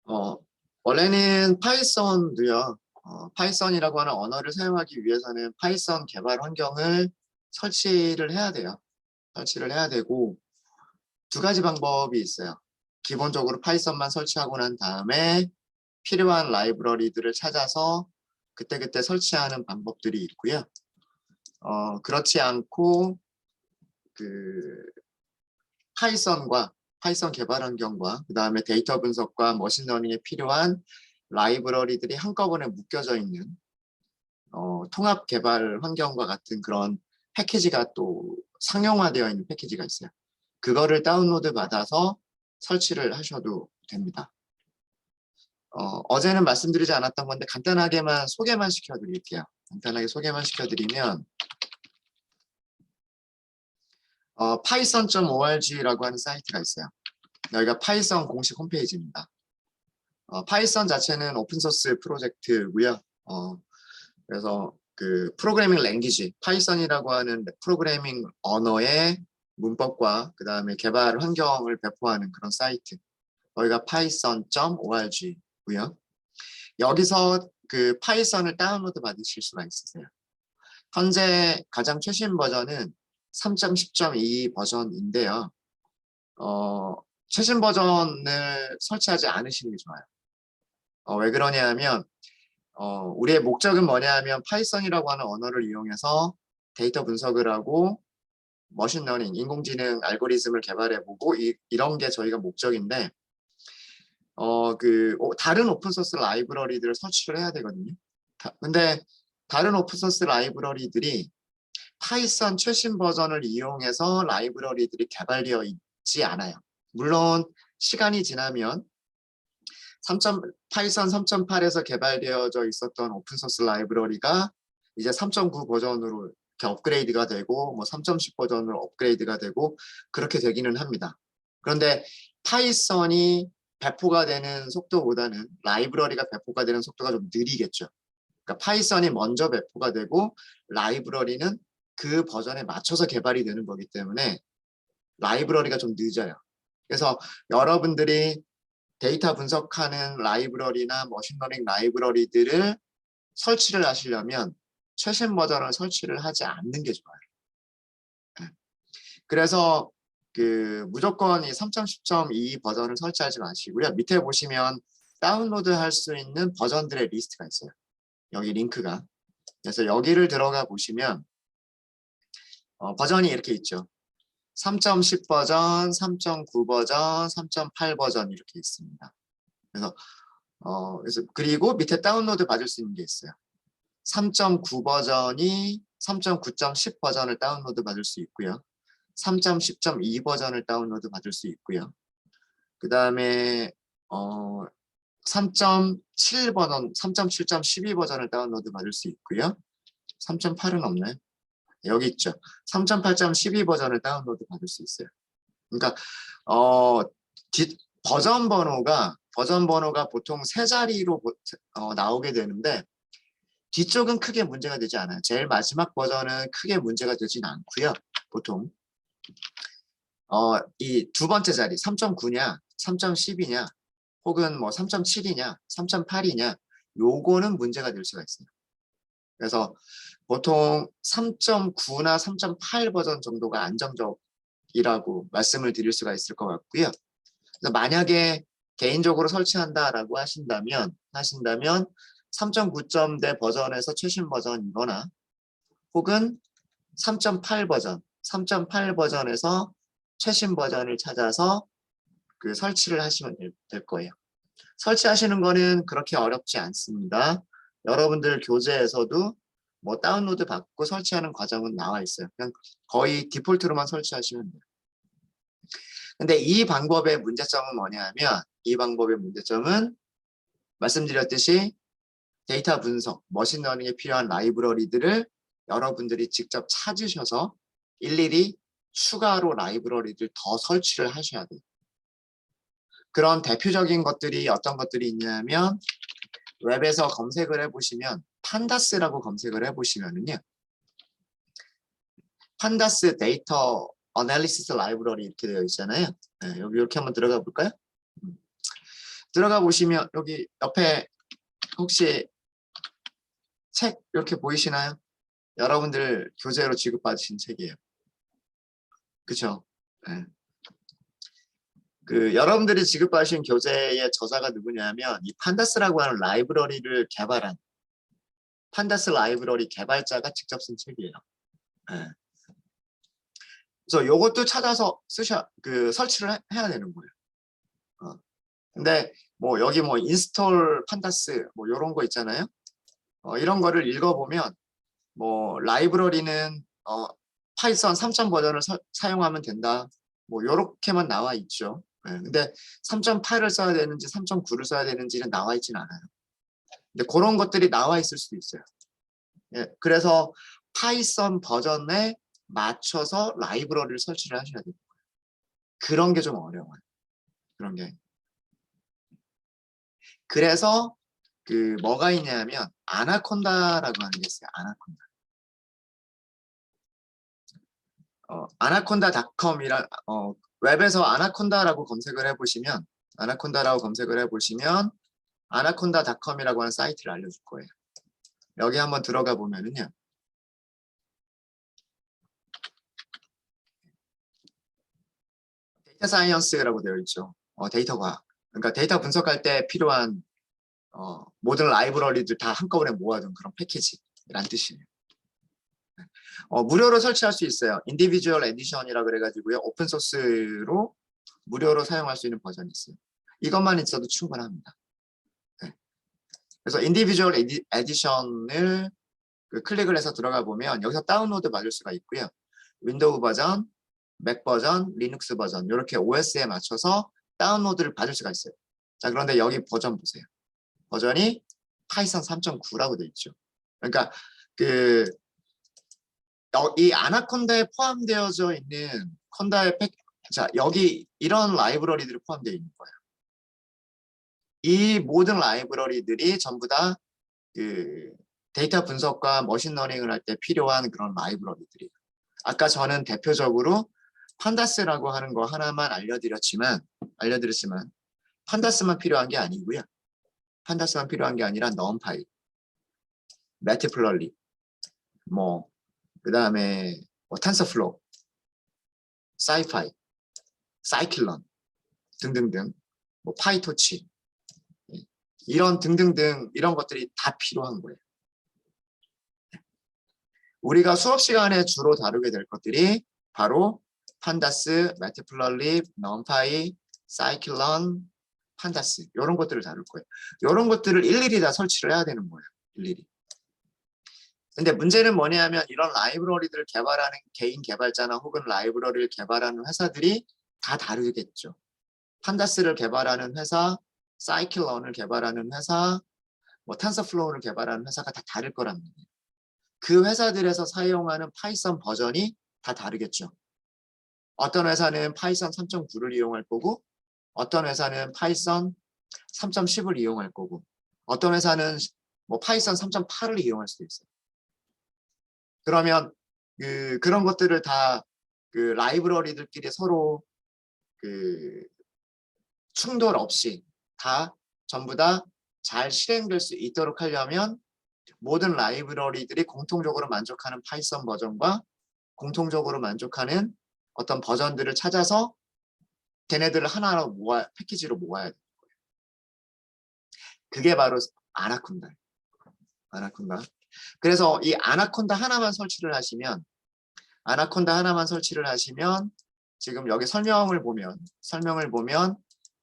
어, 원래는 파이썬도요. 파이썬이라고 하는 언어를 사용하기 위해서는 파이썬 개발 환경을 설치를 해야 돼요. 설치를 해야 되고 두 가지 방법이 있어요. 기본적으로 파이썬만 설치하고 난 다음에 필요한 라이브러리들을 찾아서 그때그때 설치하는 방법들이 있고요. 그렇지 않고 그 파이썬 개발 환경과 그 다음에 데이터 분석과 머신러닝에 필요한 라이브러리들이 한꺼번에 묶여져 있는 통합 개발 환경과 같은 그런 패키지가 또 상용화되어 있는 패키지가 있어요. 그거를 다운로드 받아서 설치를 하셔도 됩니다. 어제는 말씀드리지 않았던 건데 간단하게만 소개만 시켜드릴게요. 간단하게 소개만 시켜드리면 python.org라고 하는 사이트가 있어요. 여기가 파이썬 공식 홈페이지입니다. 파이썬 자체는 오픈소스 프로젝트고요. 그래서 그 프로그래밍 랭귀지, 파이썬이라고 하는 프로그래밍 언어의 문법과 그 다음에 개발 환경을 배포하는 그런 사이트. 여기가 python.org고요. 여기서 그 파이썬을 다운로드 받으실 수가 있으세요. 현재 가장 최신 버전은 3.10.2 버전인데요. 최신 버전을 설치하지 않으시는 게 좋아요. 왜 그러냐 하면 우리의 목적은 뭐냐 하면 파이썬이라고 하는 언어를 이용해서 데이터 분석을 하고 머신러닝, 인공지능 알고리즘을 개발해보고 이런 게 저희가 목적인데 다른 오픈소스 라이브러리들을 설치를 해야 되거든요. 근데 다른 오픈소스 라이브러리들이 파이썬 최신 버전을 이용해서 라이브러리들이 개발되어 있지 않아요. 물론 시간이 지나면 파이썬 3.8에서 개발되어져 있었던 오픈소스 라이브러리가 이제 3.9 버전으로 이렇게 업그레이드가 되고 뭐 3.10 버전으로 업그레이드가 되고 그렇게 되기는 합니다. 그런데 파이썬이 배포가 되는 속도보다는 라이브러리가 배포가 되는 속도가 좀 느리겠죠. 그러니까 파이썬이 먼저 배포가 되고 라이브러리는 그 버전에 맞춰서 개발이 되는 거기 때문에 라이브러리가 좀 늦어요. 그래서 여러분들이 데이터 분석하는 라이브러리나 머신러닝 라이브러리들을 설치를 하시려면 최신 버전을 설치를 하지 않는 게 좋아요. 그래서 무조건 이 3.10.2 버전을 설치하지 마시고요. 밑에 보시면 다운로드 할 수 있는 버전들의 리스트가 있어요. 여기 링크가. 그래서 여기를 들어가 보시면 버전이 이렇게 있죠. 3.10 버전, 3.9 버전, 3.8 버전 이렇게 있습니다. 그래서 그리고 밑에 다운로드 받을 수 있는 게 있어요. 3.9 버전이 3.9.10 버전을 다운로드 받을 수 있고요. 3.10.2 버전을 다운로드 받을 수 있고요. 그 다음에 3.7 버전, 3.7.12 버전을 다운로드 받을 수 있고요. 3.8은 없나요? 여기 있죠. 3.8.12 버전을 다운로드 받을 수 있어요. 그러니까 버전 번호가 보통 세 자리로 나오게 되는데 뒤쪽은 크게 문제가 되지 않아요. 제일 마지막 버전은 크게 문제가 되진 않고요. 보통 이 두 번째 자리 3.9냐 3.10이냐 혹은 뭐 3.7이냐 3.8이냐 요거는 문제가 될 수가 있어요. 그래서 보통 3.9나 3.8 버전 정도가 안정적이라고 말씀을 드릴 수가 있을 것 같고요. 그래서 만약에 개인적으로 설치한다라고 하신다면 3.9대 버전에서 최신 버전이거나 혹은 3.8 버전, 3.8 버전에서 최신 버전을 찾아서 설치를 하시면 될 거예요. 설치하시는 거는 그렇게 어렵지 않습니다. 여러분들 교재에서도 뭐 다운로드 받고 설치하는 과정은 나와 있어요. 그냥 거의 디폴트로만 설치하시면 돼요. 근데 이 방법의 문제점은 뭐냐면 이 방법의 문제점은 말씀드렸듯이 데이터 분석, 머신러닝에 필요한 라이브러리들을 여러분들이 직접 찾으셔서 일일이 추가로 라이브러리를 더 설치를 하셔야 돼요. 그런 대표적인 것들이 어떤 것들이 있냐면 웹에서 검색을 해보시면 판다스라고 검색을 해보시면은요. 판다스 데이터 어널리시스 라이브러리 이렇게 되어 있잖아요. 네, 여기 이렇게 한번 들어가 볼까요? 들어가 보시면 여기 옆에 혹시 책 이렇게 보이시나요? 여러분들 교재로 지급받으신 책이에요. 그쵸? 네. 그 여러분들이 지급받으신 교재의 저자가 누구냐면 이 판다스라고 하는 라이브러리를 개발한 판다스 라이브러리 개발자가 직접 쓴 책이에요. 네. 그래서 요것도 찾아서 설치를 해야 되는 거예요. 근데 뭐 여기 뭐 인스톨 판다스 뭐 이런 거 있잖아요. 이런 거를 읽어보면 뭐 라이브러리는 파이썬 3점 버전을 사용하면 된다. 뭐 요렇게만 나와 있죠. 네, 근데 3.8을 써야 되는지 3.9를 써야 되는지는 나와 있진 않아요. 근데 그런 것들이 나와 있을 수도 있어요. 예, 그래서 파이썬 버전에 맞춰서 라이브러리를 설치를 하셔야 돼요. 그런 게 좀 어려워요. 그런 게. 그래서 그 뭐가 있냐면 아나콘다라고 하는 게 있어요. 아나콘다. 아나콘다닷컴이라 웹에서 아나콘다라고 검색을 해보시면 아나콘다닷컴이라고 하는 사이트를 알려줄 거예요. 여기 한번 들어가 보면은요. 데이터 사이언스라고 되어 있죠. 데이터 과학. 그러니까 데이터 분석할 때 필요한 모든 라이브러리들 다 한꺼번에 모아둔 그런 패키지란 뜻이에요. 무료로 설치할 수 있어요. 인디비주얼 에디션이라 그래가지고요. 오픈 소스로 무료로 사용할 수 있는 버전이 있어요. 이것만 있어도 충분합니다. 네. 그래서 인디비주얼 에디션을 클릭을 해서 들어가 보면 여기서 다운로드 받을 수가 있고요. 윈도우 버전, 맥 버전, 리눅스 버전 이렇게 OS에 맞춰서 다운로드를 받을 수가 있어요. 자, 그런데 여기 버전 보세요. 버전이 파이썬 3.9라고 되어 있죠. 그러니까 이 아나콘다에 포함되어져 있는 자, 여기 이런 라이브러리들이 포함되어 있는 거예요. 이 모든 라이브러리들이 전부 다 데이터 분석과 머신러닝을 할 때 필요한 그런 라이브러리들이에요. 아까 저는 대표적으로 판다스라고 하는 거 하나만 알려드렸지만 판다스만 필요한 게 아니고요. 판다스만 필요한 게 아니라 넘파이, 매트플러리, 그 다음에 탄서플로우, 사이파이, 사이클론 등등등, 파이토치 이런 등등등 이런 것들이 다 필요한 거예요. 우리가 수업 시간에 주로 다루게 될 것들이 바로 판다스, 매트플러리, 넘파이, 사이클론, 판다스 이런 것들을 다룰 거예요. 이런 것들을 일일이 다 설치를 해야 되는 거예요. 일일이. 근데 문제는 뭐냐면 이런 라이브러리들을 개발하는 개인 개발자나 혹은 라이브러리를 개발하는 회사들이 다 다르겠죠. 판다스를 개발하는 회사, 사이클론을 개발하는 회사, 탄서플로우를 개발하는 회사가 다 다를 거란 말이에요. 그 회사들에서 사용하는 파이썬 버전이 다 다르겠죠. 어떤 회사는 파이썬 3.9를 이용할 거고 어떤 회사는 파이썬 3.10을 이용할 거고 어떤 회사는 파이썬 3.8을 이용할 수도 있어요. 그러면 그런 것들을 다 라이브러리들끼리 서로 충돌 없이 다 전부 다 잘 실행될 수 있도록 하려면 모든 라이브러리들이 공통적으로 만족하는 파이썬 버전과 공통적으로 만족하는 어떤 버전들을 찾아서 걔네들을 하나로 패키지로 모아야 되는 거예요. 그게 바로 아나콘다. 그래서 이 아나콘다 하나만 설치를 하시면 지금 여기 설명을 보면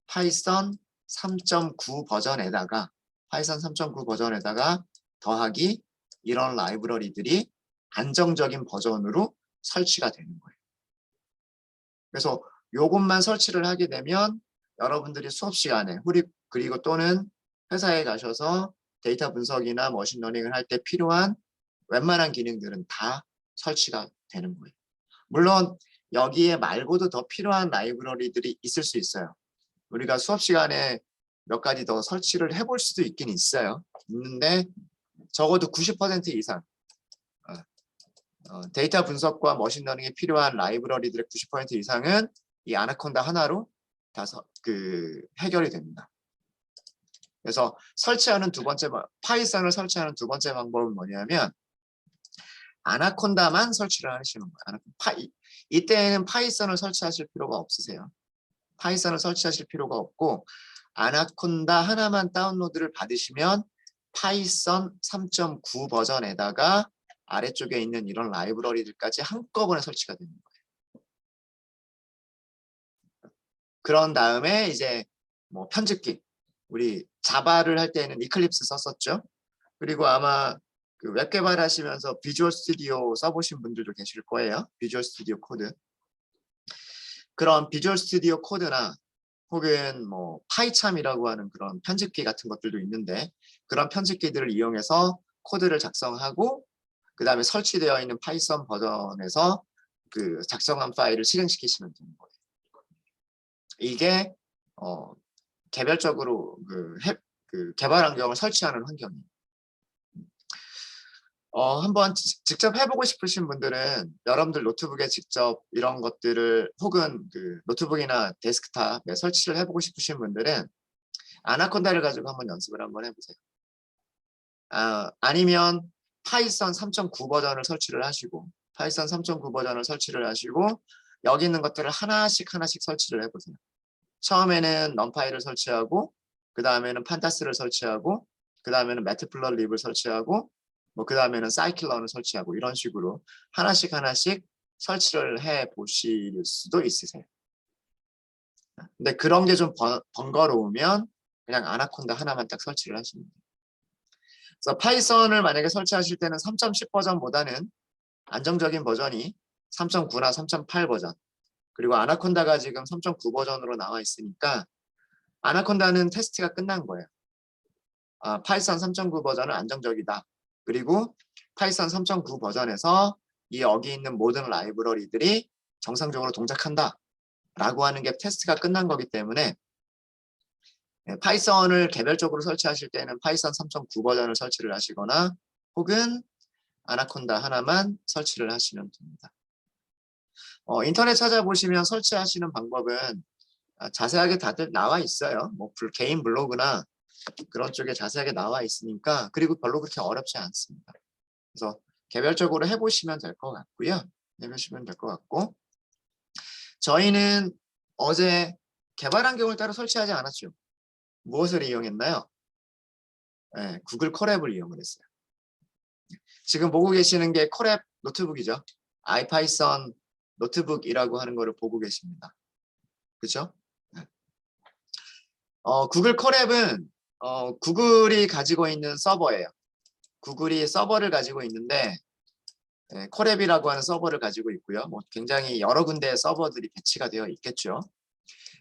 파이썬 3.9 버전에다가 더하기 이런 라이브러리들이 안정적인 버전으로 설치가 되는 거예요. 그래서 요것만 설치를 하게 되면 여러분들이 수업 시간에 그리고 또는 회사에 가셔서 데이터 분석이나 머신러닝을 할 때 필요한 웬만한 기능들은 다 설치가 되는 거예요. 물론 여기에 말고도 더 필요한 라이브러리들이 있을 수 있어요. 우리가 수업 시간에 몇 가지 더 설치를 해볼 수도 있긴 있는데 적어도 90% 이상 데이터 분석과 머신러닝에 필요한 라이브러리들의 90% 이상은 이 아나콘다 하나로 다 해결이 됩니다. 그래서 설치하는 파이썬을 설치하는 두 번째 방법은 뭐냐면 아나콘다만 설치를 하시는 거예요. 이때는 파이썬을 설치하실 필요가 없으세요. 파이썬을 설치하실 필요가 없고 아나콘다 하나만 다운로드를 받으시면 파이썬 3.9 버전에다가 아래쪽에 있는 이런 라이브러리들까지 한꺼번에 설치가 되는 거예요. 그런 다음에 이제 뭐 편집기, 우리 자바를 할 때는 이클립스 썼었죠. 그리고 아마 그 웹 개발하시면서 비주얼 스튜디오 써보신 분들도 계실 거예요. 비주얼 스튜디오 코드. 그런 비주얼 스튜디오 코드나 혹은 뭐 파이참이라고 하는 그런 편집기 같은 것들도 있는데 그런 편집기들을 이용해서 코드를 작성하고 그 다음에 설치되어 있는 파이썬 버전에서 그 작성한 파일을 실행시키시면 되는 거예요. 이게 개별적으로 그 개발 환경을 설치하는 환경이에요. 한번 직접 해보고 싶으신 분들은 여러분들 노트북에 직접 이런 것들을 혹은 그 노트북이나 데스크탑에 설치를 해보고 싶으신 분들은 아나콘다를 가지고 한번 연습을 한번 해보세요. 아니면 파이썬 3.9 버전을 설치를 하시고 파이썬 3.9 버전을 설치를 하시고 여기 있는 것들을 하나씩 설치를 해보세요. 처음에는 넘파이를 설치하고 그 다음에는 판타스를 설치하고 그 다음에는 매트플러립을 설치하고 뭐 그 다음에는 사이클런을 설치하고 이런 식으로 하나씩 설치를 해 보실 수도 있으세요. 근데 그런 게 좀 번거로우면 그냥 아나콘다 하나만 딱 설치를 하시면 돼요. 그래서 파이썬을 만약에 설치하실 때는 3.10 버전보다는 안정적인 버전이 3.9나 3.8 버전, 그리고 아나콘다가 지금 3.9 버전으로 나와 있으니까 아나콘다는 테스트가 끝난 거예요. 파이썬 3.9 버전은 안정적이다. 그리고 파이썬 3.9 버전에서 여기 있는 모든 라이브러리들이 정상적으로 동작한다 라고 하는 게 테스트가 끝난 거기 때문에 파이썬을 개별적으로 설치하실 때는 파이썬 3.9 버전을 설치를 하시거나 혹은 아나콘다 하나만 설치를 하시면 됩니다. 인터넷 찾아보시면 설치하시는 방법은 자세하게 다들 나와 있어요. 뭐 개인 블로그나 그런 쪽에 자세하게 나와 있으니까, 그리고 별로 그렇게 어렵지 않습니다. 그래서 개별적으로 해보시면 될 것 같고요. 해보시면 될 것 같고, 저희는 어제 개발 환경을 따로 설치하지 않았죠. 무엇을 이용했나요? 네, 구글 콜앱을 이용을 했어요. 지금 보고 계시는 게 콜앱 노트북이죠. 아이파이썬 노트북이라고 하는 거를 보고 계십니다. 그렇죠? 네. 구글 콜앱은 구글이 가지고 있는 서버예요. 구글이 서버를 가지고 있는데 콜앱이라고 하는 서버를 가지고 있고요. 뭐 굉장히 여러 군데의 서버들이 배치가 되어 있겠죠.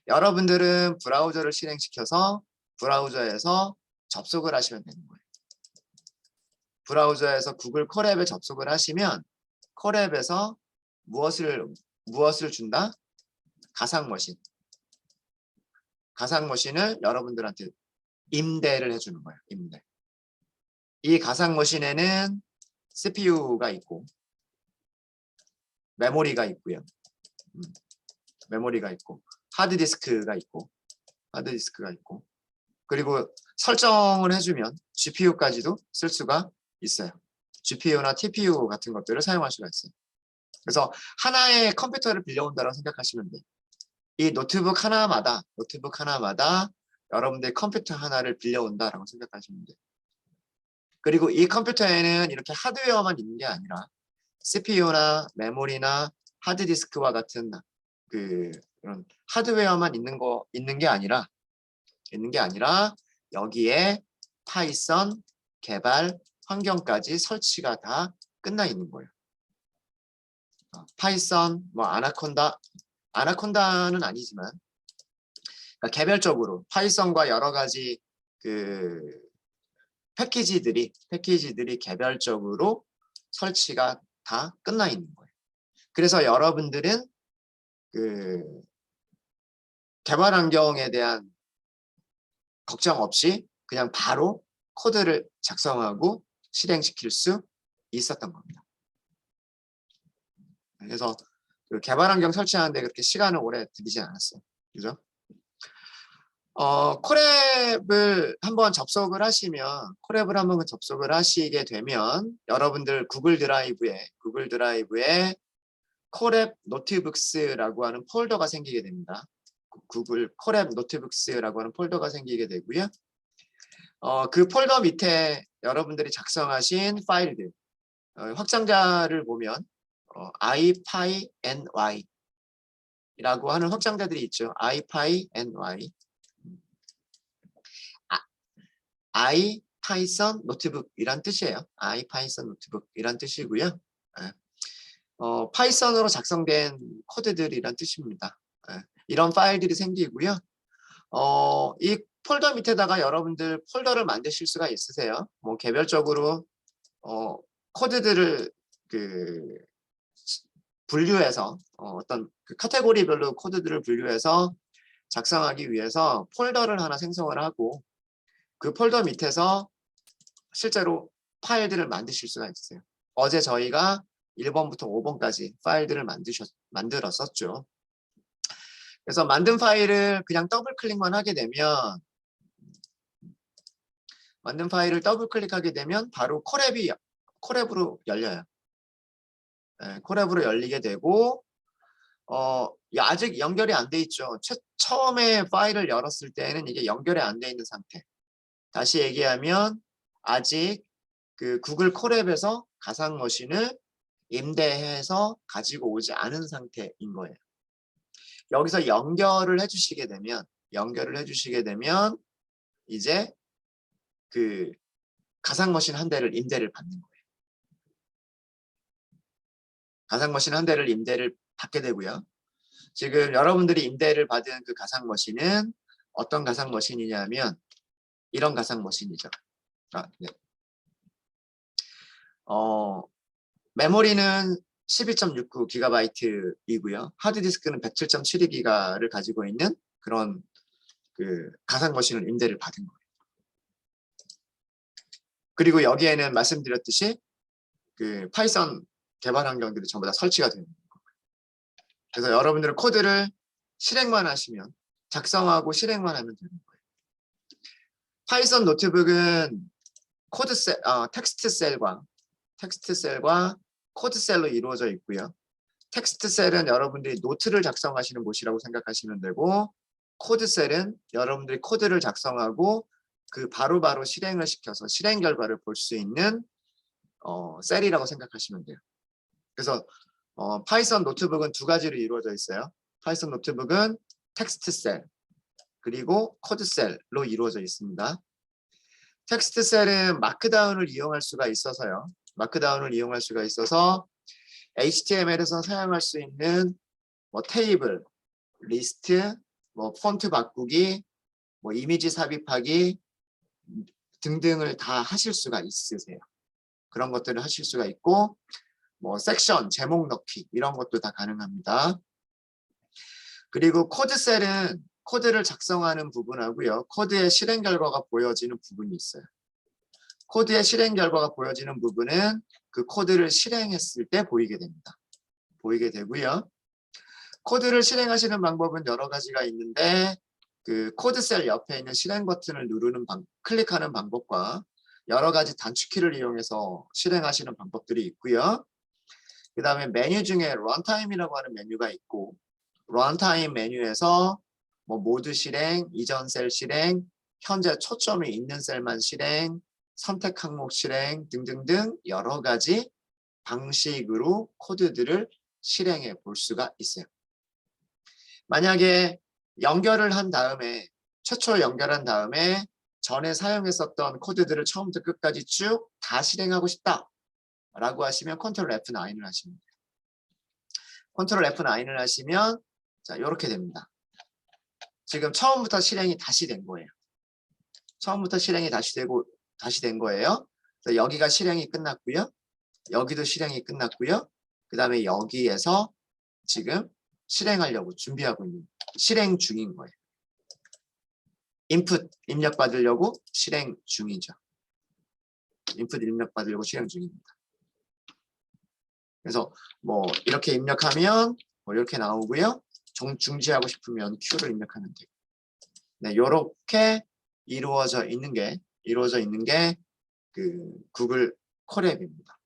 여러분들은 브라우저를 실행시켜서 브라우저에서 접속을 하시면 되는 거예요. 브라우저에서 구글 콜앱에 접속을 하시면 콜앱에서 무엇을 준다? 가상머신. 가상머신을 여러분들한테 임대를 해주는 거예요. 임대. 이 가상머신에는 CPU가 있고 메모리가 있고요. 메모리가 있고 하드디스크가 있고 그리고 설정을 해주면 GPU까지도 쓸 수가 있어요. GPU나 TPU 같은 것들을 사용할 수가 있어요. 그래서 하나의 컴퓨터를 빌려온다고 생각하시면 돼요. 이 노트북 하나마다 여러분들 컴퓨터 하나를 빌려온다라고 생각하시면 돼요. 그리고 이 컴퓨터에는 이렇게 하드웨어만 있는 게 아니라 CPU나 메모리나 하드디스크와 같은 그런 하드웨어만 있는 게 아니라 여기에 파이썬 개발 환경까지 설치가 다 끝나 있는 거예요. 파이썬, 뭐 아나콘다는 아니지만 그러니까 개별적으로 파이썬과 여러 가지 그 패키지들이 개별적으로 설치가 다 끝나 있는 거예요. 그래서 여러분들은 그 개발 환경에 대한 걱정 없이 그냥 바로 코드를 작성하고 실행시킬 수 있었던 겁니다. 그래서 그 개발 환경 설치하는데 그렇게 시간을 오래 들이지 않았어요. 그죠? 콜앱을 한번 접속을 하시면, 콜앱을 한번 접속을 하시게 되면, 여러분들 구글 드라이브에 콜앱 노트북스라고 하는 폴더가 생기게 됩니다. 구글 콜앱 노트북스라고 하는 폴더가 생기게 되고요. 그 폴더 밑에 여러분들이 작성하신 파일들, 확장자를 보면 ipyny 라고 하는 확장자들이 있죠. ipyny, IPython 노트북이란 뜻이에요. IPython 노트북이란 뜻이고요. 파이썬으로 작성된 코드들이란 뜻입니다. 이런 파일들이 생기고요. 이 폴더 밑에다가 여러분들 폴더를 만드실 수가 있으세요. 뭐 개별적으로 코드들을 분류해서 어떤 그 카테고리별로 코드들을 분류해서 작성하기 위해서 폴더를 하나 생성을 하고 그 폴더 밑에서 실제로 파일들을 만드실 수가 있어요. 어제 저희가 1번부터 5번까지 파일들을 만들었었죠. 그래서 만든 파일을 그냥 더블 클릭만 하게 되면 바로 콜앱으로 열려요. 콜앱으로 열리게 되고 아직 연결이 안 돼 있죠. 처음에 파일을 열었을 때는 이게 연결이 안 돼 있는 상태. 다시 얘기하면 아직 그 구글 콜앱에서 가상 머신을 임대해서 가지고 오지 않은 상태인 거예요. 여기서 연결을 해주시게 되면 이제 그 가상 머신 한 대를 임대를 받는 거예요. 가상 머신 한 대를 임대를 받게 되고요. 지금 여러분들이 임대를 받은 그 가상 머신은 어떤 가상 머신이냐면 이런 가상 머신이죠. 네. 메모리는 12.69GB이고요. 하드디스크는 107.72GB를 가지고 있는 그런 그 가상 머신을 임대를 받은 거예요. 그리고 여기에는 말씀드렸듯이 그 파이썬 개발 환경들이 전부 다 설치가 되는 거예요. 그래서 여러분들은 코드를 실행만 하시면, 작성하고 실행만 하면 되는 거예요. 파이썬 노트북은 텍스트 셀과 코드 셀로 이루어져 있고요. 텍스트 셀은 여러분들이 노트를 작성하시는 곳이라고 생각하시면 되고, 코드 셀은 여러분들이 코드를 작성하고 그 바로바로 실행을 시켜서 실행 결과를 볼 수 있는 셀이라고 생각하시면 돼요. 그래서 파이썬 노트북은 두 가지로 이루어져 있어요. 파이썬 노트북은 텍스트 셀 그리고 코드 셀로 이루어져 있습니다. 텍스트 셀은 마크다운을 이용할 수가 있어서요. HTML에서 사용할 수 있는 뭐 테이블, 리스트, 뭐 폰트 바꾸기, 뭐 이미지 삽입하기 등등을 다 하실 수가 있으세요. 그런 것들을 하실 수가 있고, 뭐 섹션, 제목 넣기 이런 것도 다 가능합니다. 그리고 코드셀은 코드를 작성하는 부분하고요. 코드의 실행 결과가 보여지는 부분이 있어요. 코드의 실행 결과가 보여지는 부분은 그 코드를 실행했을 때 보이게 됩니다. 보이게 되고요. 코드를 실행하시는 방법은 여러 가지가 있는데 그 코드셀 옆에 있는 실행 버튼을 클릭하는 방법과 여러 가지 단축키를 이용해서 실행하시는 방법들이 있고요. 그 다음에 메뉴 중에 런타임이라고 하는 메뉴가 있고, 런타임 메뉴에서 뭐 모드 실행, 이전 셀 실행, 현재 초점이 있는 셀만 실행, 선택 항목 실행 등등등 여러 가지 방식으로 코드들을 실행해 볼 수가 있어요. 만약에 최초 연결한 다음에 전에 사용했었던 코드들을 처음부터 끝까지 쭉 다 실행하고 싶다 라고 하시면 컨트롤 F9을 하시면 돼요. 컨트롤 F9을 하시면 자 이렇게 됩니다. 지금 처음부터 실행이 다시 된 거예요. 다시 된 거예요. 그래서 여기가 실행이 끝났고요. 여기도 실행이 끝났고요. 그 다음에 여기에서 지금 실행하려고 준비하고 있는 실행 중인 거예요. 인풋 입력받으려고 실행 중이죠. 인풋 입력받으려고 실행 중입니다. 그래서 뭐 이렇게 입력하면 뭐 이렇게 나오고요. 중지하고 싶으면 Q를 입력하면 돼요. 네, 요렇게 이루어져 있는 게 그 구글 콜앱입니다.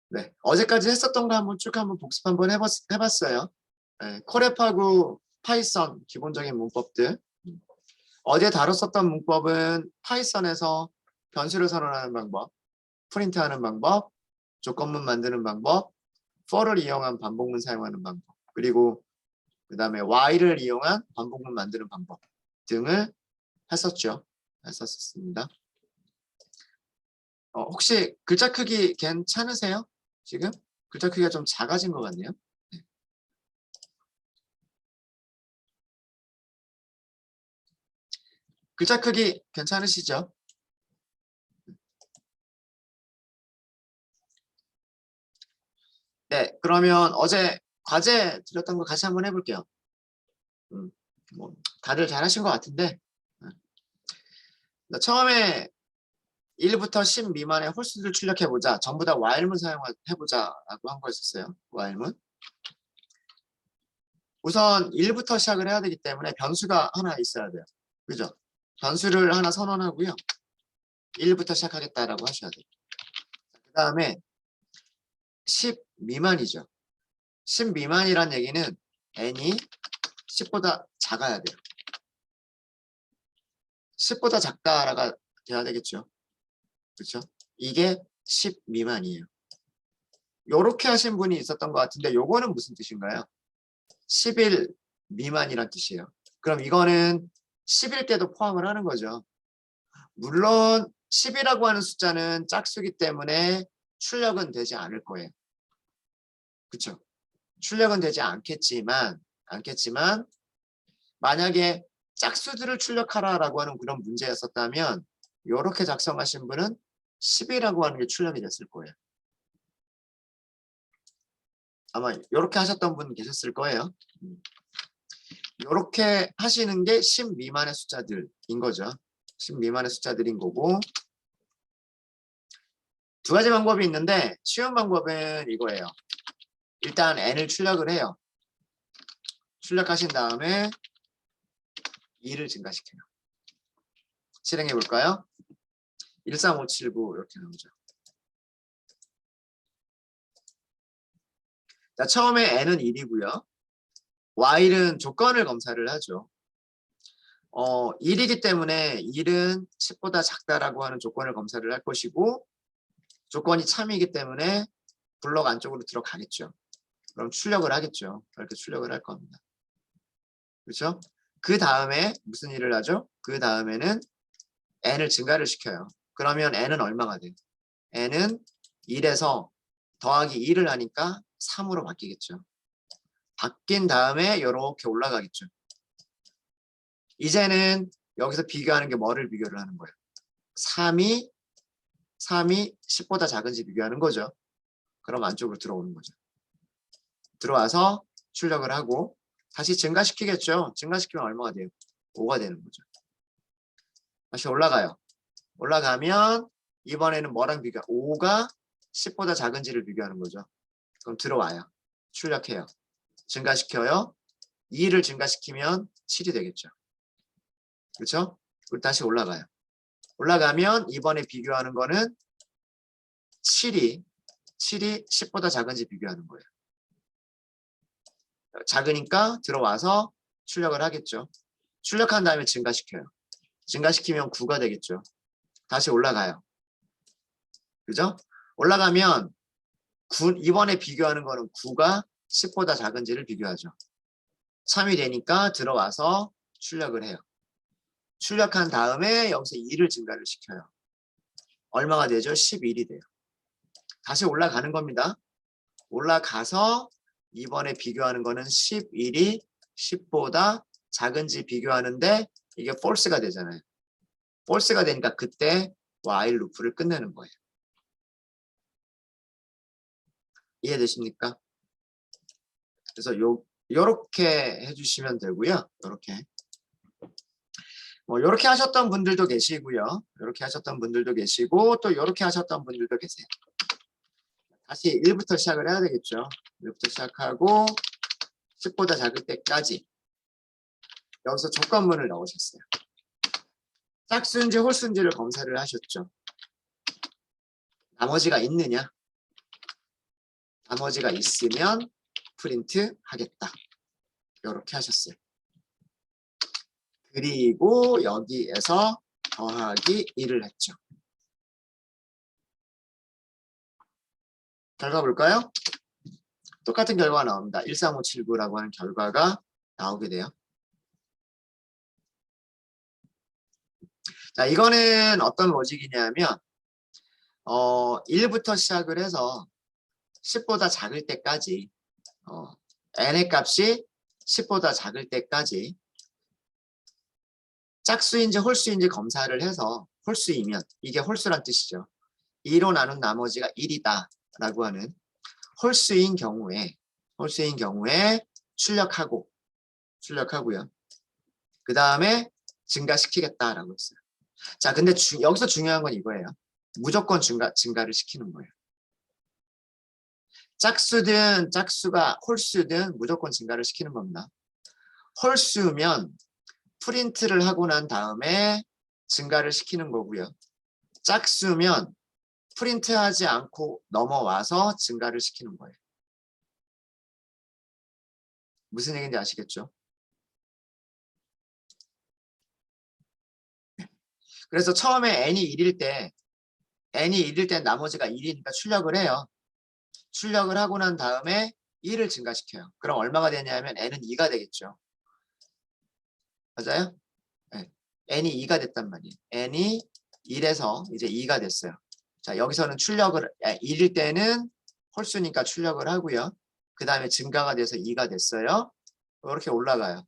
네, 어제까지 했었던 거 한번 쭉 한번 복습 한번 해봤어요. 네, 콜앱하고 파이썬 기본적인 문법들. 어제 다뤘었던 문법은 파이썬에서 변수를 선언하는 방법, 프린트하는 방법, 조건문 만드는 방법, for를 이용한 반복문 사용하는 방법, 그리고 그 다음에 while을 이용한 반복문 만드는 방법 등을 했었습니다. 혹시 글자 크기 괜찮으세요? 지금? 글자 크기가 좀 작아진 것 같네요. 네. 글자 크기 괜찮으시죠? 네, 그러면 어제 과제 드렸던 거 같이 한번 해볼게요. 뭐 다들 잘하신 것 같은데 처음에 1부터 10 미만의 홀수를 출력해보자. 전부 다 while문 사용해보자 라고 한 거였었어요. while문. 우선 1부터 시작을 해야 되기 때문에 변수가 하나 있어야 돼요. 그죠? 변수를 하나 선언하고요. 1부터 시작하겠다라고 하셔야 돼요. 그 다음에 10 미만이죠. 10 미만이란 얘기는 n이 10보다 작아야 돼요. 10보다 작다라가 돼야 되겠죠. 그렇죠? 이게 10 미만이에요. 요렇게 하신 분이 있었던 것 같은데 요거는 무슨 뜻인가요? 10일 미만이란 뜻이에요. 그럼 이거는 10일 때도 포함을 하는 거죠. 물론 10이라고 하는 숫자는 짝수기 때문에 출력은 되지 않을 거예요. 그렇죠? 출력은 되지 않겠지만 만약에 짝수들을 출력하라라고 하는 그런 문제였었다면 이렇게 작성하신 분은 10이라고 하는 게 출력이 됐을 거예요. 아마 이렇게 하셨던 분 계셨을 거예요. 이렇게 하시는 게 10 미만의 숫자들인 거죠. 10 미만의 숫자들인 거고 두 가지 방법이 있는데 쉬운 방법은 이거예요. 일단 n을 출력을 해요. 출력하신 다음에 2를 증가시켜요. 실행해 볼까요? 13579 이렇게 나오죠. 자, 처음에 n은 1이고요. while은 조건을 검사를 하죠. 1이기 때문에 1은 10보다 작다라고 하는 조건을 검사를 할 것이고 조건이 참이기 때문에 블럭 안쪽으로 들어가겠죠. 그럼 출력을 하겠죠. 이렇게 출력을 할 겁니다. 그렇죠? 그 다음에 무슨 일을 하죠? 그 다음에는 n을 증가를 시켜요. 그러면 n은 얼마가 돼요? n은 1에서 더하기 2를 하니까 3으로 바뀌겠죠. 바뀐 다음에 이렇게 올라가겠죠. 이제는 여기서 비교하는 게 뭐를 비교를 하는 거예요? 3이 10보다 작은지 비교하는 거죠. 그럼 안쪽으로 들어오는 거죠. 들어와서 출력을 하고 다시 증가시키겠죠. 증가시키면 얼마가 돼요? 5가 되는 거죠. 다시 올라가요. 올라가면 이번에는 뭐랑 비교? 5가 10보다 작은지를 비교하는 거죠. 그럼 들어와요. 출력해요. 증가시켜요. 2를 증가시키면 7이 되겠죠. 그렇죠? 그리고 다시 올라가요. 올라가면 이번에 비교하는 거는 7이 10보다 작은지 비교하는 거예요. 작으니까 들어와서 출력을 하겠죠. 출력한 다음에 증가시켜요. 증가시키면 9가 되겠죠. 다시 올라가요. 그죠? 올라가면 이번에 비교하는 거는 9가 10보다 작은지를 비교하죠. 3이 되니까 들어와서 출력을 해요. 출력한 다음에 여기서 2를 증가를 시켜요. 얼마가 되죠? 11이 돼요. 다시 올라가는 겁니다. 올라가서 이번에 비교하는 거는 11이 10보다 작은지 비교하는데 이게 false가 되잖아요. false가 되니까 그때 while 루프를 끝내는 거예요. 이해되십니까? 그래서 요렇게 해주시면 되고요. 요렇게. 요렇게 하셨던 분들도 계시고요. 요렇게 하셨던 분들도 계시고 또 요렇게 하셨던 분들도 계세요. 다시 1부터 시작을 해야 되겠죠. 1부터 시작하고 10보다 작을 때까지 여기서 조건문을 넣으셨어요. 짝수인지 홀수인지를 검사를 하셨죠. 나머지가 있느냐? 나머지가 있으면 프린트 하겠다. 이렇게 하셨어요. 그리고 여기에서 더하기 1을 했죠. 결과 볼까요? 똑같은 결과가 나옵니다. 13579라고 하는 결과가 나오게 돼요. 자, 이거는 어떤 로직이냐면 1부터 시작을 해서 10보다 작을 때까지 n의 값이 10보다 작을 때까지 짝수인지 홀수인지 검사를 해서 홀수이면 이게 홀수란 뜻이죠. 2로 나눈 나머지가 1이다 라고 하는 홀수인 경우에 출력하고요. 그 다음에 증가시키겠다라고 했어요. 자, 근데 여기서 중요한 건 이거예요. 무조건 증가를 시키는 거예요. 짝수든 짝수가 홀수든 무조건 증가를 시키는 겁니다. 홀수면 프린트를 하고 난 다음에 증가를 시키는 거고요. 짝수면 프린트하지 않고 넘어와서 증가를 시키는 거예요. 무슨 얘기인지 아시겠죠? 그래서 처음에 n이 1일 때 나머지가 1이니까 출력을 해요. 출력을 하고 난 다음에 1을 증가시켜요. 그럼 얼마가 되냐면 n은 2가 되겠죠. 맞아요? 네. n이 2가 됐단 말이에요. n이 1에서 이제 2가 됐어요. 자, 여기서는 1일 때는 홀수니까 출력을 하고요. 그 다음에 증가가 돼서 2가 됐어요. 이렇게 올라가요.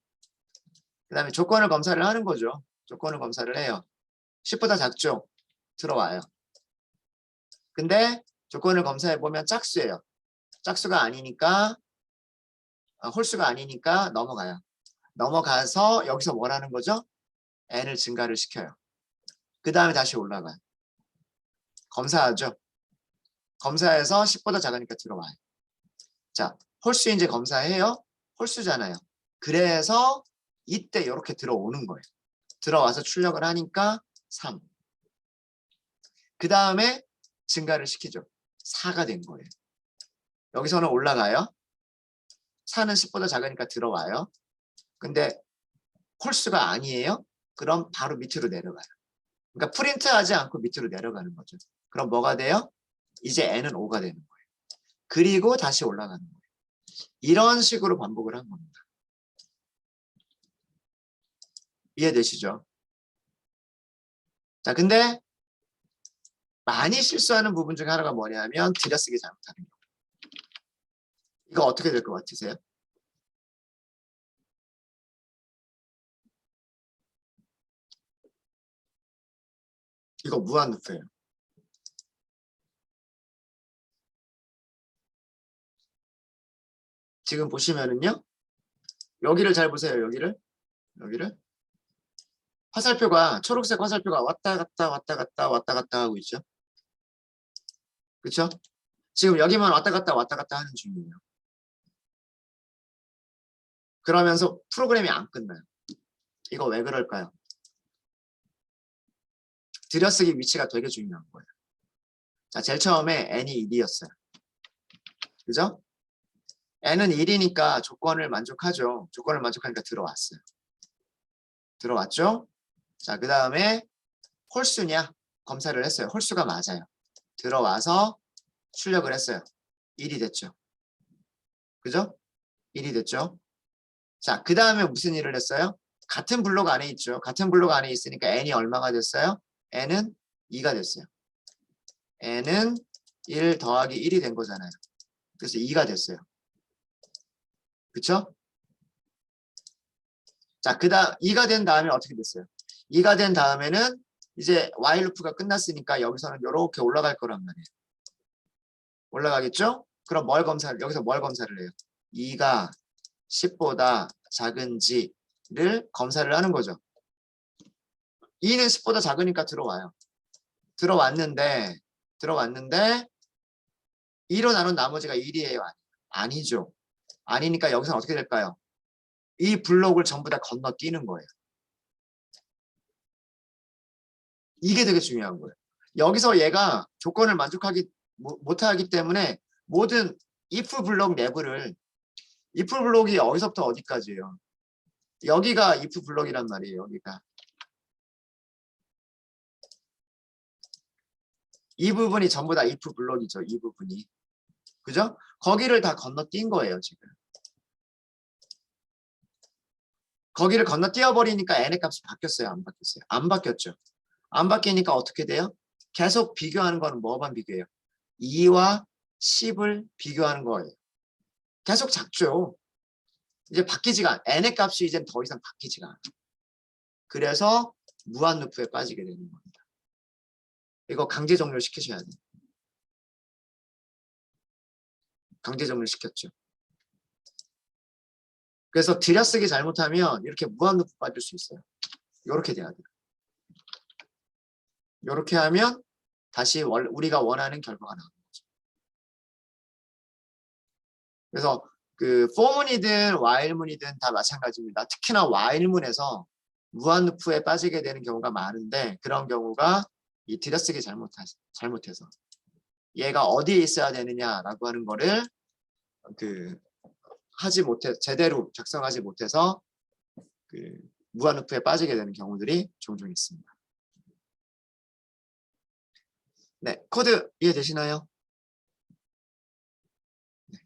그 다음에 조건을 검사를 하는 거죠. 조건을 검사를 해요. 10보다 작죠? 들어와요. 근데 조건을 검사해보면 짝수예요. 짝수가 아니니까 홀수가 아니니까 넘어가요. 넘어가서 여기서 뭘 하는 거죠? n을 증가를 시켜요. 그 다음에 다시 올라가요. 검사하죠. 검사해서 10보다 작으니까 들어와요. 자, 홀수인지 검사해요. 홀수잖아요. 그래서 이때 이렇게 들어오는 거예요. 들어와서 출력을 하니까 3. 그 다음에 증가를 시키죠. 4가 된 거예요. 여기서는 올라가요. 4는 10보다 작으니까 들어와요. 근데 홀수가 아니에요. 그럼 바로 밑으로 내려가요. 그러니까 프린트하지 않고 밑으로 내려가는 거죠. 그럼 뭐가 돼요? 이제 n은 5가 되는 거예요. 그리고 다시 올라가는 거예요. 이런 식으로 반복을 한 겁니다. 이해되시죠? 자, 근데 많이 실수하는 부분 중에 하나가 뭐냐면 들여쓰기 잘못하는 거. 이거 어떻게 될 것 같으세요? 이거 무한 루프예요. 지금 보시면은요. 여기를 잘 보세요. 여기를. 화살표가 초록색 화살표가 왔다 갔다 왔다 갔다 왔다 갔다 하고 있죠. 그렇죠? 지금 여기만 왔다 갔다 하는 중이에요. 그러면서 프로그램이 안 끝나요. 이거 왜 그럴까요? 들여쓰기 위치가 되게 중요한 거예요. 자, 제일 처음에 n이 1이었어요. 그죠? n은 1이니까 조건을 만족하죠. 조건을 만족하니까 들어왔어요. 들어왔죠? 자, 그 다음에 홀수냐? 검사를 했어요. 홀수가 맞아요. 들어와서 출력을 했어요. 1이 됐죠. 그죠? 1이 됐죠. 자, 그 다음에 무슨 일을 했어요? 같은 블록 안에 있죠. 같은 블록 안에 있으니까 n이 얼마가 됐어요? n은 2가 됐어요. n은 1 더하기 1이 된 거잖아요. 그래서 2가 됐어요. 그쵸? 자, 그 다음 2가 된 다음에 어떻게 됐어요? 2가 된 다음에는 이제 while 루프가 끝났으니까 여기서는 이렇게 올라갈 거란 말이에요. 올라가겠죠? 그럼 여기서 뭘 검사를 해요? 2가 10보다 작은지를 검사를 하는 거죠. 2는 10보다 작으니까 들어와요. 들어왔는데 2로 나눈 나머지가 1이에요? 아니죠. 아니니까 여기서는 어떻게 될까요? 이 블록을 전부 다 건너뛰는 거예요. 이게 되게 중요한 거예요. 여기서 얘가 조건을 만족하기 못하기 때문에 모든 if 블록 내부를 if 블록이 어디서부터 어디까지예요. 여기가 if 블록이란 말이에요. 여기가. 이 부분이 전부 다 if 블록이죠. 이 부분이. 그죠? 거기를 다 건너뛴 거예요, 지금. 거기를 건너뛰어 버리니까 n의 값이 바뀌었어요, 안 바뀌었어요? 안 바뀌었죠. 안 바뀌니까 어떻게 돼요? 계속 비교하는 거는 뭐만 비교해요? 2와 10을 비교하는 거예요. 계속 작죠. 이제 바뀌지가 n의 값이 이제 더 이상 바뀌지가 않아요. 그래서 무한 루프에 빠지게 되는 겁니다. 이거 강제 정렬 시키셔야 돼요. 강제 정렬 시켰죠. 그래서 들여쓰기 잘못하면 이렇게 무한 루프 빠질 수 있어요. 이렇게 돼야 돼요. 이렇게 하면 다시 우리가 원하는 결과가 나오는 거죠. 그래서 그 for문이든 while문이든 다 마찬가지입니다. 특히나 while문에서 무한 루프에 빠지게 되는 경우가 많은데 그런 경우가 이 들여쓰기 잘못해서 얘가 어디에 있어야 되느냐라고 하는 거를 제대로 작성하지 못해서 그 무한 루프에 빠지게 되는 경우들이 종종 있습니다. 네, 코드 이해되시나요? 네.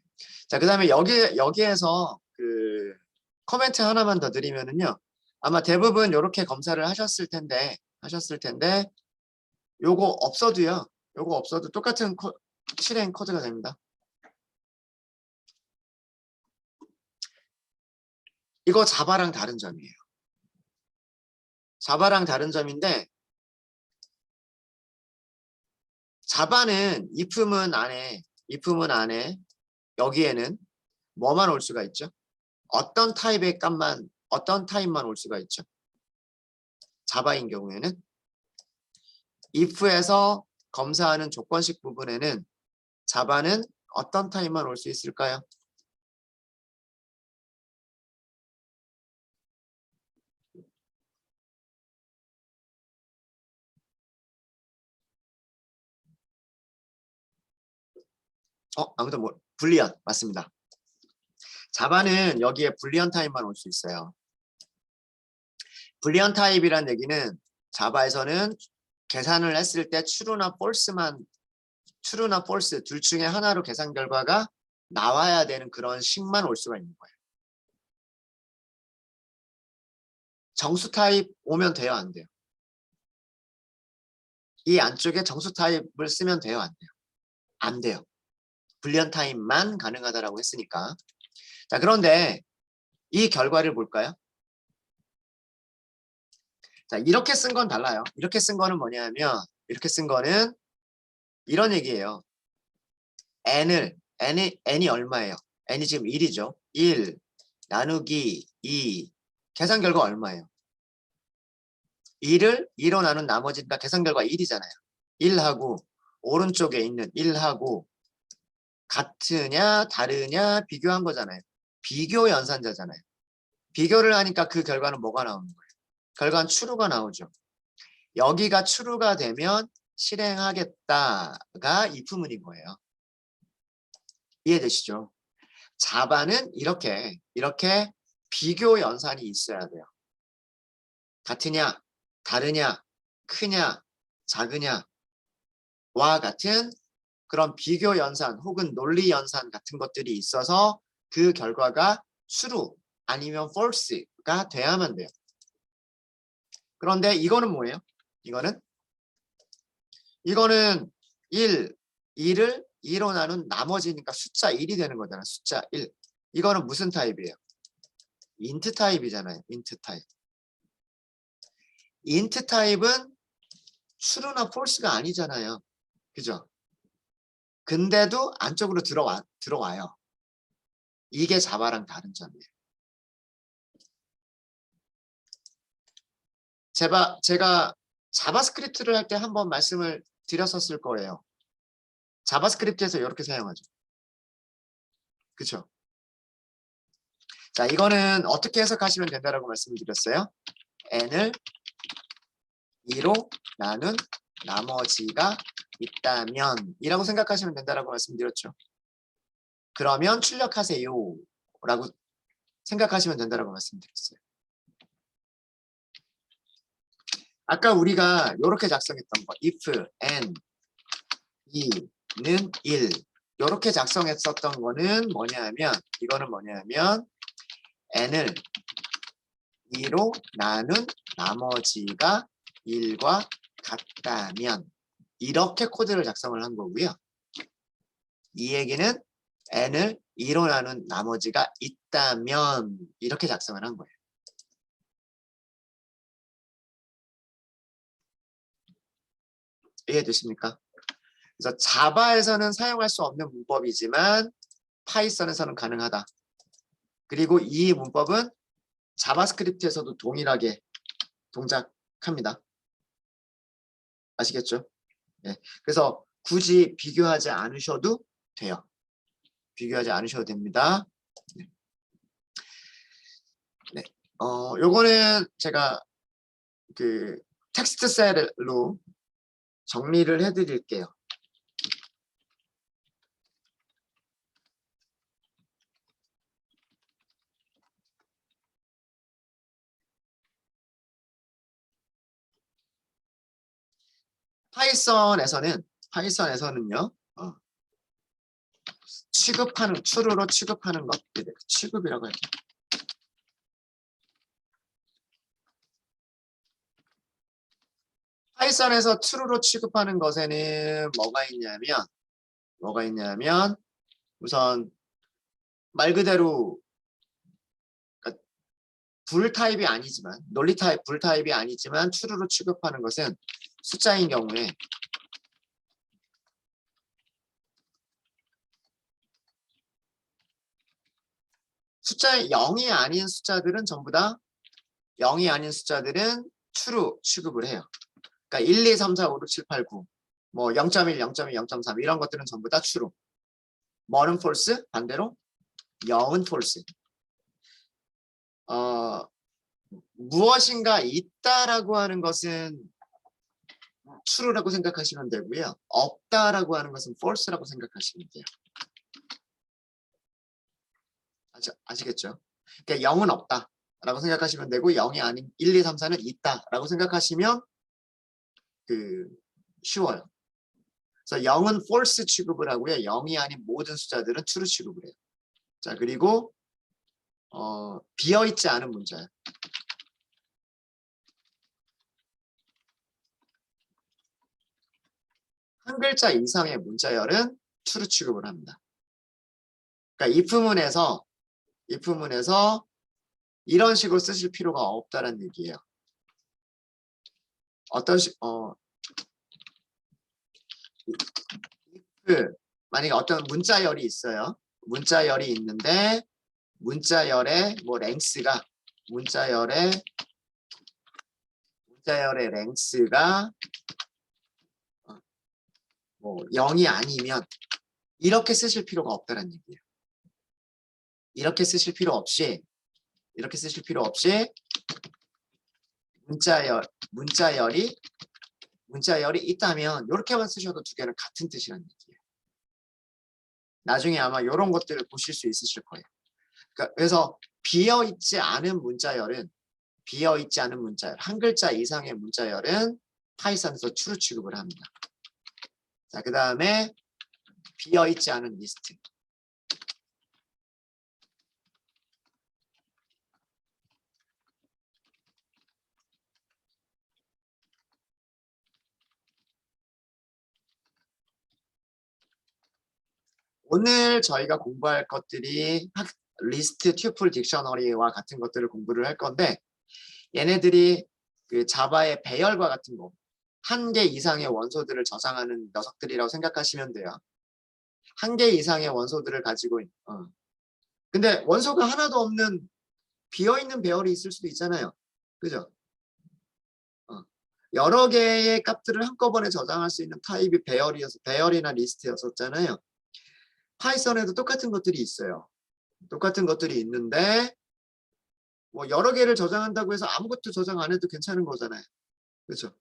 자, 그다음에 여기에서 그 코멘트 하나만 더 드리면은요. 아마 대부분 이렇게 검사를 하셨을 텐데 요거 없어도요. 요거 없어도 똑같은 실행 코드가 됩니다. 이거 자바랑 다른 점이에요. 자바랑 다른 점인데 자바는 if문 안에 여기에는 뭐만 올 수가 있죠? 어떤 타입의 값만 어떤 타입만 올 수가 있죠? 자바인 경우에는 if에서 검사하는 조건식 부분에는 자바는 어떤 타입만 올 수 있을까요? 아무튼 불리언 맞습니다. 자바는 여기에 불리언 타입만 올 수 있어요. 불리언 타입이란 얘기는 자바에서는 계산을 했을 때 true나 false 둘 중에 하나로 계산 결과가 나와야 되는 그런 식만 올 수가 있는 거예요. 정수 타입 오면 돼요, 안 돼요? 이 안쪽에 정수 타입을 쓰면 돼요, 안 돼요? 안 돼요. 불리언 타입만 가능하다라고 했으니까. 자, 그런데 이 결과를 볼까요? 자, 이렇게 쓴 건 달라요. 이렇게 쓴 거는 뭐냐면 이렇게 쓴 거는 이런 얘기예요. n이 얼마예요? n이 지금 1이죠. 1 나누기 2 계산 결과 얼마예요? 2를 2로 나눈 나머지니까 계산 결과 1이잖아요. 1하고 오른쪽에 있는 1하고 같으냐 다르냐 비교한 거잖아요. 비교 연산자잖아요. 비교를 하니까 그 결과는 뭐가 나오는 거예요? 결과는 true가 나오죠. 여기가 true가 되면 실행하겠다가 if문인 거예요. 이해되시죠? 자바는 이렇게 비교 연산이 있어야 돼요. 같으냐, 다르냐, 크냐, 작으냐 와 같은 그런 비교 연산 혹은 논리 연산 같은 것들이 있어서 그 결과가 true 아니면 false가 돼야만 돼요. 그런데 이거는 뭐예요? 이거는 2를 2로 나눈 나머지니까 숫자 1이 되는 거잖아. 숫자 1. 이거는 무슨 타입이에요? 인트 타입이잖아요. 인트 타입. 인트 타입은 true나 false가 아니잖아요. 그죠? 근데도 안쪽으로 들어와요. 이게 자바랑 다른 점이에요. 제가 자바스크립트를 할 때 한번 말씀을 드렸었을 거예요. 자바스크립트에서 이렇게 사용하죠. 그쵸? 자, 이거는 어떻게 해석하시면 된다라고 말씀드렸어요? n을 2로 나눈 나머지가 있다면 이라고 생각하시면 된다라고 말씀드렸죠. 그러면 출력하세요 라고 생각하시면 된다라고 말씀드렸어요. 아까 우리가 이렇게 작성했던 거 if n 2는 1 이렇게 작성했었던 거는 뭐냐면 이거는 뭐냐면 n을 2로 나눈 나머지가 1과 같다면 이렇게 코드를 작성을 한 거고요. 이 얘기는 n을 2로 나눈 나머지가 있다면 이렇게 작성을 한 거예요. 이해되십니까? 그래서 자바에서는 사용할 수 없는 문법이지만 파이썬에서는 가능하다. 그리고 이 문법은 자바스크립트에서도 동일하게 동작합니다. 아시겠죠? 네. 그래서 굳이 비교하지 않으셔도 돼요. 비교하지 않으셔도 됩니다. 네. 네. 요거는 제가 그 텍스트 셀로 정리를 해드릴게요. 파이썬에서는요. 취급하는 true로 취급하는 것들 취급이라고 할게요. 파이썬에서 true로 취급하는 것에는 뭐가 있냐면 우선 말 그대로 그러니까 불 타입이 아니지만 논리 타입 불 타입이 아니지만 true로 취급하는 것은 숫자인 경우에 숫자 0이 아닌 숫자들은 전부 다 0이 아닌 숫자들은 true 취급을 해요. 그러니까 1, 2, 3, 4, 5, 6, 7, 8, 9 뭐 0.1, 0.2, 0.3 이런 것들은 전부 다 true. 뭐는 false? 반대로 0은 false. 무엇인가 있다라고 하는 것은 true라고 생각하시면 되고요. 없다라고 하는 것은 false라고 생각하시면 돼요. 아시겠죠? 그러니까 0은 없다라고 생각하시면 되고 0이 아닌 1, 2, 3, 4는 있다라고 생각하시면 쉬워요. 그래서 0은 false 취급을 하고요. 0이 아닌 모든 숫자들은 true 취급을 해요. 자, 그리고 비어있지 않은 문자예요. 한 글자 이상의 문자열은 true 취급을 합니다. 그러니까 if문에서 이런 식으로 쓰실 필요가 없다는 얘기예요. 만약에 어떤 문자열이 있어요. 문자열이 있는데 문자열의 뭐 랭스가 문자열의 랭스가 뭐 0이 아니면 이렇게 쓰실 필요가 없다는 얘기예요. 이렇게 쓰실 필요 없이 문자열이 있다면 이렇게만 쓰셔도 두 개는 같은 뜻이라는 얘기예요. 나중에 아마 이런 것들을 보실 수 있으실 거예요. 그래서 비어있지 않은 문자열은 한 글자 이상의 문자열은 파이썬에서 true 취급을 합니다. 자, 그 다음에 비어있지 않은 리스트. 오늘 저희가 공부할 것들이 리스트, 튜플, 딕셔너리와 같은 것들을 공부를 할 건데 얘네들이 그 자바의 배열과 같은 거 한 개 이상의 원소들을 저장하는 녀석들이라고 생각하시면 돼요. 한 개 이상의 원소들을 가지고 근데 원소가 하나도 없는 비어있는 배열이 있을 수도 있잖아요. 그죠? 여러 개의 값들을 한꺼번에 저장할 수 있는 타입이 배열이나 리스트였었잖아요. 파이썬에도 똑같은 것들이 있어요. 똑같은 것들이 있는데 뭐 여러 개를 저장한다고 해서 아무것도 저장 안 해도 괜찮은 거잖아요. 그렇죠?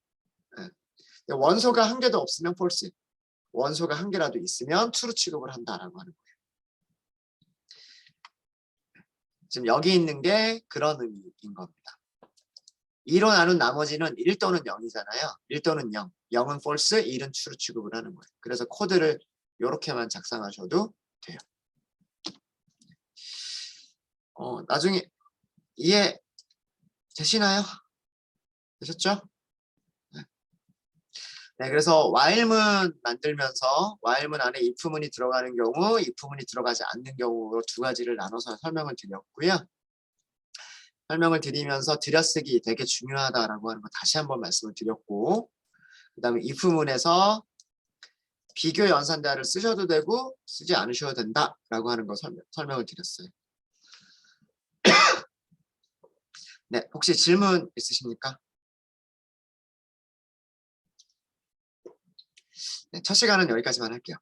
예. 원소가 한 개도 없으면 false. 원소가 한 개라도 있으면 true 취급을 한다라고 하는 거예요. 지금 여기 있는 게 그런 의미인 겁니다. 2로 나눈 나머지는 1 또는 0이잖아요. 1 또는 0. 0은 false, 1은 true 취급을 하는 거예요. 그래서 코드를 이렇게만 작성하셔도 돼요. 나중에 이해 되시나요? 되셨죠? 네, 그래서 while문 만들면서 while문 안에 if문이 들어가는 경우, if문이 들어가지 않는 경우로 두 가지를 나눠서 설명을 드렸고요. 설명을 드리면서 들여쓰기 되게 중요하다라고 하는 거 다시 한번 말씀을 드렸고, 그 다음에 if문에서 비교 연산자를 쓰셔도 되고 쓰지 않으셔도 된다라고 하는 거 설명을 드렸어요. 네, 혹시 질문 있으십니까? 네, 첫 시간은 여기까지만 할게요.